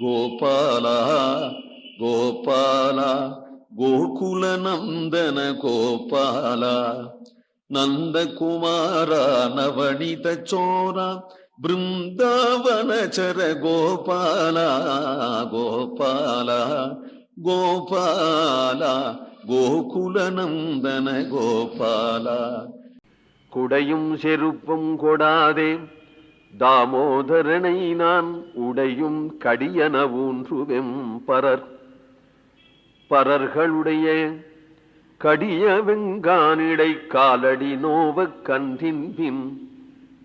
கோபால கோபால கோகுல நந்தன கோபால நந்தகுமார நவனித சோர பிருந்தாவனச்சர கோபால கோபால கோபால கோகுல நந்தன கோபால. குடையும் செருப்பும் கொடாதே தாமோதரனை நான் உடையும் கடியன ஊன்றுவெம் பரர்களுடைய கடிய வெங்கானிடை காலடி நோவ கன்றின் பின்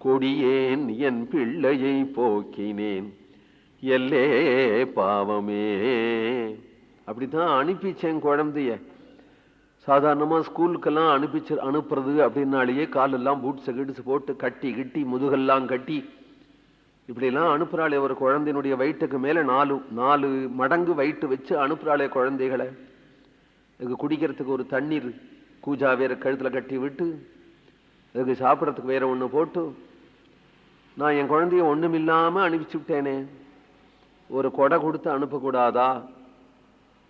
கொடியேன் என் பிள்ளையை போக்கினேன் எல்லே பாவமே. அப்படித்தான் அனுப்பிச்சேன் குழந்தைய. சாதாரணமா ஸ்கூலுக்கெல்லாம் அனுப்புறது அப்படின்னாலேயே காலெல்லாம் பூட்ஸை கிட்ஸ் போட்டு கட்டி கிட்டி முதுகெல்லாம் கட்டி இப்படிலாம் அனுப்புறாளே ஒரு குழந்தையினுடைய வயிற்றுக்கு மேல 4 மடங்கு வயிற்று வச்சு அனுப்புறாளே குழந்தைகளை. அதுக்கு குடிக்கிறதுக்கு ஒரு தண்ணீர் கூஜா வேற கழுத்துல கட்டி விட்டு அதுக்கு சாப்பிட்றதுக்கு வேற ஒண்ணு போட்டு நான் என் குழந்தைய ஒண்ணுமில்லாம அனுப்பிச்சு விட்டேனே. ஒரு கொடை கொடுத்து அனுப்பக்கூடாதா?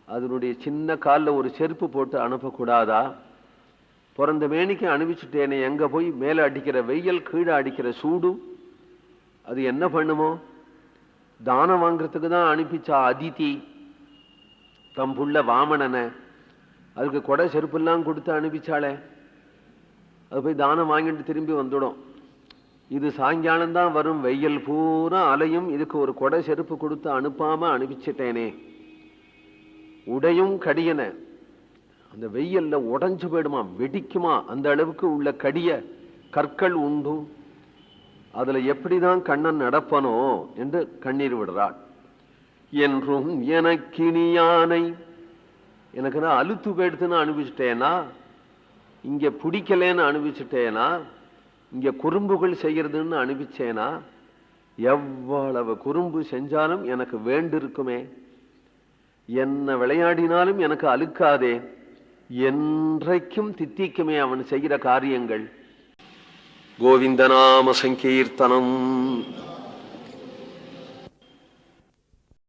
அதனுடைய சின்ன காலில் ஒரு செருப்பு போட்டு அனுப்பக்கூடாதா? பிறந்த மேனிக்கு அனுப்பிச்சுட்டேனே. எங்க போய் மேலே அடிக்கிற வெயில் கீழே அடிக்கிற சூடு அது என்ன பண்ணுமோ? தானம் வாங்குறதுக்கு தான் அனுப்பிச்சா அதிதி தம்புள்ள வாமனனை. அதுக்கு கொடை செருப்பெல்லாம் கொடுத்து அனுப்பிச்சாளே. அது போய் தானம் வாங்கிட்டு திரும்பி வந்துடும். இது சாயங்காலம் தான் வரும், வெயில் பூரா அலையும். இதுக்கு ஒரு கொடை செருப்பு கொடுத்து அனுப்பாம அனுப்பிச்சிட்டேனே. உடையும் கடியன அந்த வெயில்ல உடைஞ்சு போயிடுமா, வெடிக்குமா, அந்த அளவுக்கு உள்ள கடிய கற்கள் உண்டு. அதுல எப்படிதான் கண்ணன் நடப்பனோ என்று கண்ணீர் விடுறாள். என்றும் எனக்கினி யானை எனக்கு நான் அழுத்து போயிடுத்துன்னு அனுப்பிச்சிட்டேனா, இங்க பிடிக்கலன்னு அனுப்பிச்சுட்டேனா, இங்க குறும்புகள் செய்யறதுன்னு அனுப்பிச்சேனா? எவ்வளவு குறும்பு செஞ்சாலும் எனக்கு வேண்டிருக்குமே. என்ன விளையாடினாலும் எனக்கு அழுக்காதே. என்றைக்கும் தித்திக்குமே அவன் செய்கிற காரியங்கள். கோவிந்தநாம சங்கீர்த்தனம்.